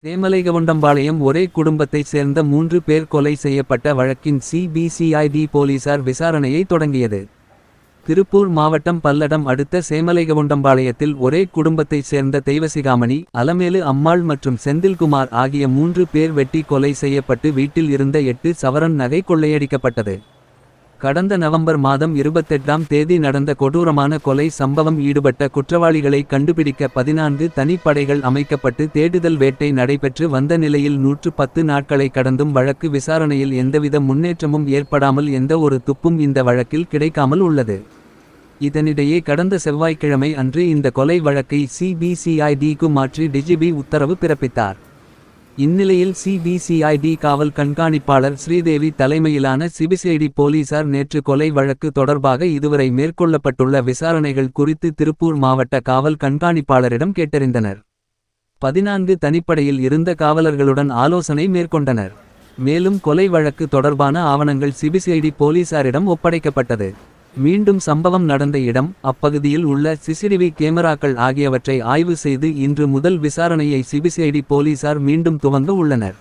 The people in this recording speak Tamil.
தேமலைகவுண்டம்பாளையம் ஒரே குடும்பத்தைச் சேர்ந்த 3 பேர் கொலை செய்யப்பட்ட வழக்கின் சிபிசிஐடி போலீசார் விசாரணையை தொடங்கியது. திருப்பூர் மாவட்டம் பல்லடம் அடுத்த சேமலைகவுண்டம்பாளையத்தில் ஒரே குடும்பத்தைச் சேர்ந்த தெய்வசிகாமணி, அலமேலு அம்மாள் மற்றும் செந்தில்குமார் ஆகிய 3 பேர் வெட்டி கொலை செய்யப்பட்டு வீட்டில் இருந்த 8 சவரன் நகை கொள்ளையடிக்கப்பட்டது. கடந்த நவம்பர் மாதம் 28ஆம் தேதி நடந்த கொடூரமான கொலை சம்பவம் ஈடுபட்ட குற்றவாளிகளை கண்டுபிடிக்க 14 தனிப்படைகள் அமைக்கப்பட்டு தேடுதல் வேட்டை நடைபெற்று வந்த நிலையில் 110 நாட்களை கடந்தும் வழக்கு விசாரணையில் எந்தவித முன்னேற்றமும் ஏற்படாமல் எந்த ஒரு துப்பும் இந்த வழக்கில் கிடைக்காமல் உள்ளது. இதனிடையே கடந்த செவ்வாய்க்கிழமை அன்று இந்த கொலை வழக்கை சிபிசிஐடிக்கு மாற்றி டிஜிபி உத்தரவு பிறப்பித்தார். இந்நிலையில் சிபிசிஐடி காவல் கண்காணிப்பாளர் ஸ்ரீதேவி தலைமையிலான சிபிசிஐடி போலீசார் நேற்று கொலை வழக்கு தொடர்பாக இதுவரை மேற்கொள்ளப்பட்டுள்ள விசாரணைகள் குறித்து திருப்பூர் மாவட்ட காவல் கண்காணிப்பாளரிடம் கேட்டறிந்தனர். 14 தனிப்படையில் இருந்த காவலர்களுடன் ஆலோசனை மேற்கொண்டனர். மேலும் கொலை வழக்கு தொடர்பான ஆவணங்கள் சிபிசிஐடி போலீசாரிடம் ஒப்படைக்கப்பட்டது. மீண்டும் சம்பவம் நடந்த இடம், அப்பகுதியில் உள்ள சிசிடிவி கேமராக்கள் ஆகியவற்றை ஆய்வு செய்து இன்று முதல் விசாரணையை சிபிசிஐடி போலீசார் மீண்டும் துவங்க உள்ளனர்.